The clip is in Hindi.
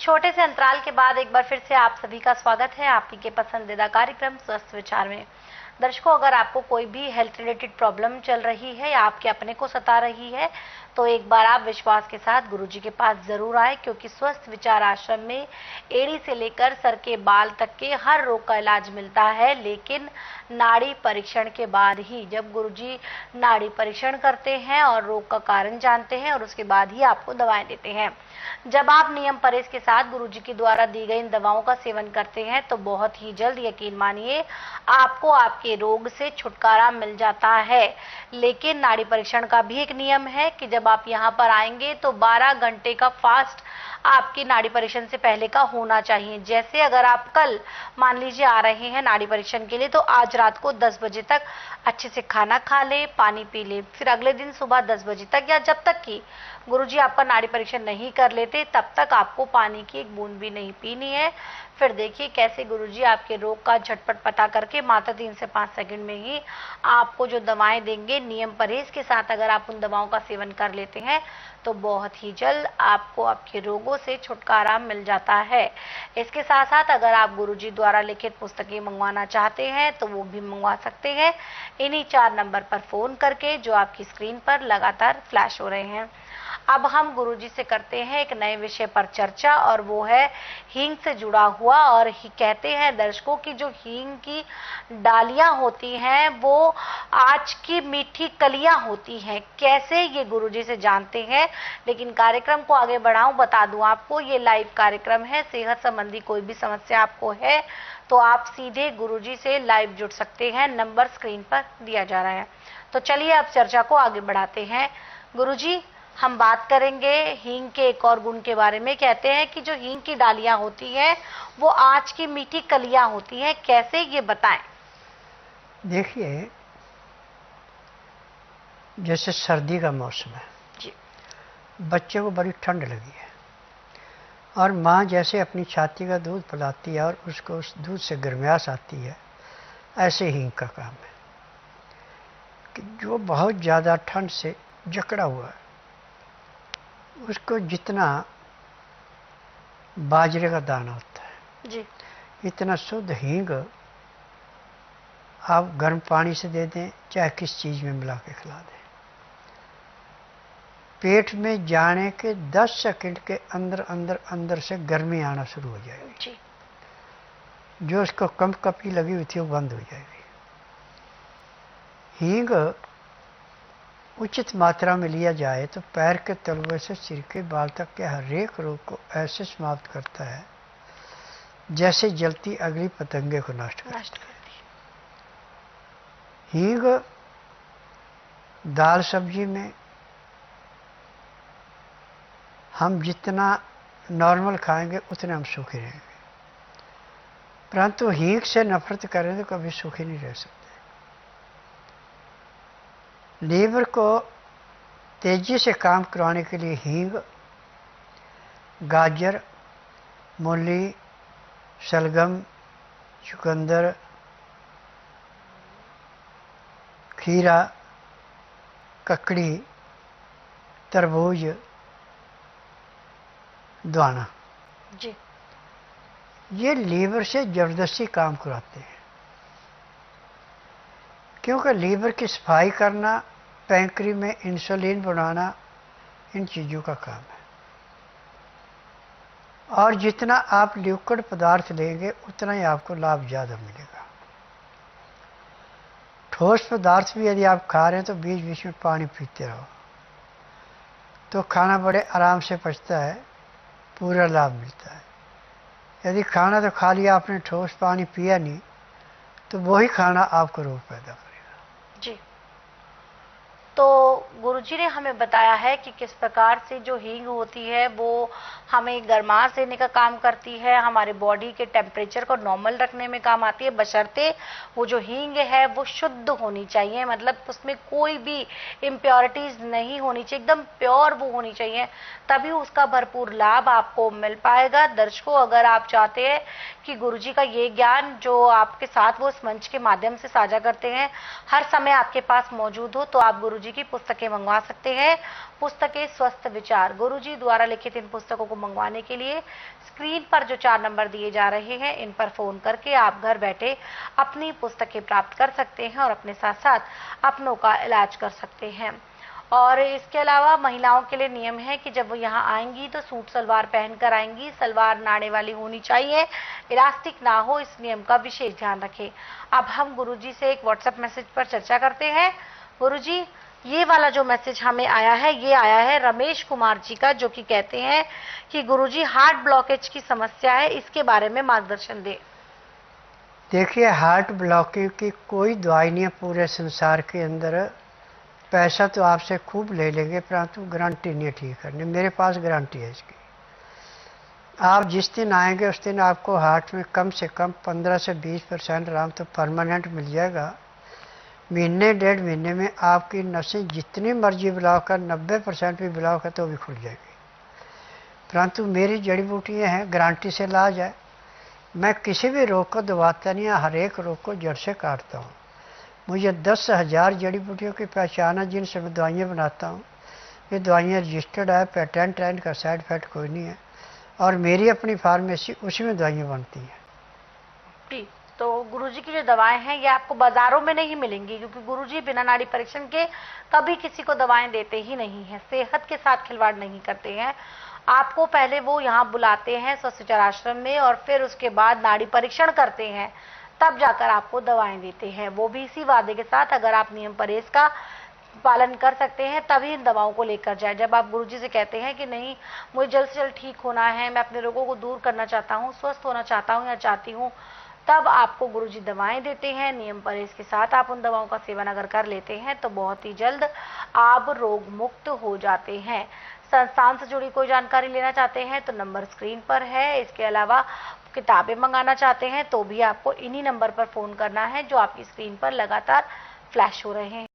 छोटे से अंतराल के बाद एक बार फिर से आप सभी का स्वागत है आपकी के पसंदीदा कार्यक्रम स्वस्थ विचार में। दर्शकों, अगर आपको कोई भी हेल्थ रिलेटेड प्रॉब्लम चल रही है या आपके अपने को सता रही है तो एक बार आप विश्वास के साथ गुरुजी के पास जरूर आए, क्योंकि स्वस्थ विचार आश्रम में एड़ी से लेकर सर के बाल तक के हर रोग का इलाज मिलता है, लेकिन नाड़ी परीक्षण के बाद ही। जब गुरुजी नाड़ी परीक्षण करते हैं और रोग का कारण जानते हैं और उसके बाद ही आपको दवाएं देते हैं। जब आप नियम परहेज के साथ गुरुजी के द्वारा दी गई इन दवाओं का सेवन करते हैं तो बहुत ही जल्द, यकीन मानिए, आपको आपके रोग से छुटकारा मिल जाता है। लेकिन नाड़ी परीक्षण का भी एक नियम है कि जब आप यहाँ पर आएंगे तो 12 घंटे का फास्ट आपकी नाड़ी परीक्षण से पहले का होना चाहिए। जैसे अगर आप कल मान लीजिए आ रहे हैं नाड़ी परीक्षण के लिए, तो आज रात को 10 बजे तक अच्छे से खाना खा ले, पानी पी ले, फिर अगले दिन सुबह 10 बजे तक या जब तक कि गुरुजी आपका नाड़ी परीक्षण नहीं कर लेते तब तक आपको पानी की एक बूंद भी नहीं पीनी है। फिर देखिए कैसे गुरुजी आपके रोग का झटपट पता करके मात्र 3 से 5 सेकंड में ही आपको जो दवाएं देंगे, नियम परहेज के साथ अगर आप उन दवाओं का सेवन कर लेते हैं तो बहुत ही जल्द आपको आपके रोगों से छुटकारा मिल जाता है। इसके साथ साथ अगर आप गुरुजी द्वारा लिखित पुस्तकें मंगवाना चाहते हैं तो वो भी मंगवा सकते हैं इन्हीं 4 नंबर पर फोन करके, जो आपकी स्क्रीन पर लगातार फ्लैश हो रहे हैं। अब हम गुरुजी से करते हैं एक नए विषय पर चर्चा, और वो है हींग से जुड़ा हुआ। और कहते हैं दर्शकों की जो हींग की डालियां होती हैं वो आज की मीठी कलियां होती हैं। कैसे, ये गुरुजी से जानते हैं। लेकिन कार्यक्रम को आगे बढ़ाऊं, बता दूं आपको, ये लाइव कार्यक्रम है। सेहत संबंधी कोई भी समस्या आपको है तो आप सीधे गुरुजी से लाइव जुड़ सकते हैं। नंबर स्क्रीन पर दिया जा रहा है। तो चलिए अब चर्चा को आगे बढ़ाते हैं। गुरुजी, हम बात करेंगे हींग के एक और गुण के बारे में। कहते हैं कि जो हींग की डालियां होती हैं वो आज की मीठी कलियां होती हैं। कैसे, ये बताएं। देखिए, जैसे सर्दी का मौसम है जी, बच्चे को बड़ी ठंड लगी है और माँ जैसे अपनी छाती का दूध पिलाती है और उसको उस दूध से गर्माहट आती है, ऐसे हींग का काम है कि जो बहुत ज़्यादा ठंड से जकड़ा हुआ है उसको जितना बाजरे का दाना होता है जी, इतना शुद्ध हींग आप गर्म पानी से दे दें, चाहे किस चीज़ में मिला के खिला दें, पेट में जाने के 10 सेकंड के अंदर अंदर अंदर से गर्मी आना शुरू हो जाएगी जी। जो उसको कंपकपी लगी हुई थी वो बंद हो जाएगी। हींग उचित मात्रा में लिया जाए तो पैर के तलवे से सिर के बाल तक के हर एक रोग को ऐसे समाप्त करता है जैसे जलती अगली पतंगे को नष्ट करती है। हींग दाल सब्जी में हम जितना नॉर्मल खाएंगे उतने हम सुखी रहेंगे, परंतु हींग से नफरत करें तो कभी सुखी नहीं रह सकते। लीवर को तेजी से काम करवाने के लिए हींग, गाजर, मूली, शलगम, चुकंदर, खीरा, ककड़ी, तरबूज, दाना, जी, ये लीवर से जबरदस्ती काम कराते हैं, क्योंकि लीवर की सफाई करना, पैंक्री में इंसुलिन बनाना, इन चीज़ों का काम है। और जितना आप लिक्विड पदार्थ लेंगे उतना ही आपको लाभ ज़्यादा मिलेगा। ठोस पदार्थ भी यदि आप खा रहे हैं तो बीच बीच में पानी पीते रहो तो खाना बड़े आराम से पचता है, पूरा लाभ मिलता है। यदि खाना तो खा लिया आपने, ठोस पानी पिया नहीं, तो वही खाना आपको रोग पैदा करेगा। जी। तो गुरुजी ने हमें बताया है कि किस प्रकार से जो हींग होती है वो हमें गर्माहट देने का काम करती है, हमारे बॉडी के टेम्परेचर को नॉर्मल रखने में काम आती है, बशर्ते वो जो हींग है वो शुद्ध होनी चाहिए, मतलब उसमें कोई भी इम्प्योरिटीज नहीं होनी चाहिए, एकदम प्योर वो होनी चाहिए, तभी उसका भरपूर लाभ आपको मिल पाएगा। दर्शकों, अगर आप चाहते हैं कि गुरुजी का ये ज्ञान जो आपके साथ वो इस मंच के माध्यम से साझा करते हैं हर समय आपके पास मौजूद हो तो आप गुरुजी गुरुजी की पुस्तकें मंगवा सकते हैं। पुस्तकें स्वस्थ विचार, गुरुजी द्वारा लिखित इन पुस्तकों को मंगवाने के लिए स्क्रीन पर जो 4 नंबर दिए जा रहे हैं, इन पर फोन करके आप घर बैठे अपनी पुस्तकें प्राप्त कर सकते हैं और अपने साथ साथ अपनों का इलाज कर सकते हैं। और इसके अलावा महिलाओं के लिए नियम है कि जब वो यहाँ आएंगी तो सूट सलवार पहनकर आएंगी, सलवार नाड़े वाली होनी चाहिए, इलास्टिक ना हो, इस नियम का विशेष ध्यान रखें। अब हम गुरुजी से एक व्हाट्सएप मैसेज पर चर्चा करते हैं। गुरुजी, ये वाला जो मैसेज हमें आया है, ये आया है रमेश कुमार जी का, जो कि कहते हैं कि गुरुजी हार्ट ब्लॉकेज की समस्या है, इसके बारे में मार्गदर्शन दें। देखिए, हार्ट ब्लॉकेज की कोई दवाई नहीं है पूरे संसार के अंदर। पैसा तो आपसे खूब ले लेंगे, परंतु गारंटी नहीं है ठीक करने। मेरे पास गारंटी है इसकी। आप जिस दिन आएंगे उस दिन आपको हार्ट में कम से कम 15 से 20% आराम तो परमानेंट मिल जाएगा। महीने 1.5 महीने में आपकी नसें जितनी मर्जी ब्लॉक है, 90% भी ब्लॉक है तो भी खुल जाएगी। परंतु मेरी जड़ी बूटियाँ हैं, गारंटी से इलाज है। मैं किसी भी रोग को दबाता नहीं, हर एक रोग को जड़ से काटता हूँ। मुझे 10,000 जड़ी बूटियों की पहचान है जिनसे मैं दवाइयाँ बनाता हूँ। ये दवाइयाँ रजिस्टर्ड है, पेटेंट है, इनका साइड इफेक्ट कोई नहीं है और मेरी अपनी फार्मेसी उसी में दवाइयाँ बनती हैं। जी, तो गुरुजी की जो दवाएं हैं ये आपको बाजारों में नहीं मिलेंगी, क्योंकि गुरुजी बिना नाड़ी परीक्षण के कभी किसी को दवाएं देते ही नहीं है, सेहत के साथ खिलवाड़ नहीं करते हैं। आपको पहले वो यहाँ बुलाते हैं स्वस्थ विचार आश्रम में और फिर उसके बाद नाड़ी परीक्षण करते हैं, तब जाकर आपको दवाएं देते हैं। वो भी इसी वादे के साथ, अगर आप नियम परहेज का पालन कर सकते हैं तभी इन दवाओं को लेकर जाए। जब आप गुरुजी से कहते हैं कि नहीं, मुझे जल्द से जल्द ठीक होना है, मैं अपने रोगों को दूर करना चाहता हूँ, स्वस्थ होना चाहता हूँ या चाहती हूँ, तब आपको गुरुजी दवाएं देते हैं। नियम परहेज के साथ आप उन दवाओं का सेवन अगर कर लेते हैं तो बहुत ही जल्द आप रोग मुक्त हो जाते हैं। संस्थान से जुड़ी कोई जानकारी लेना चाहते हैं तो नंबर स्क्रीन पर है। इसके अलावा किताबें मंगाना चाहते हैं तो भी आपको इन्हीं नंबर पर फोन करना है जो आपकी स्क्रीन पर लगातार फ्लैश हो रहे हैं।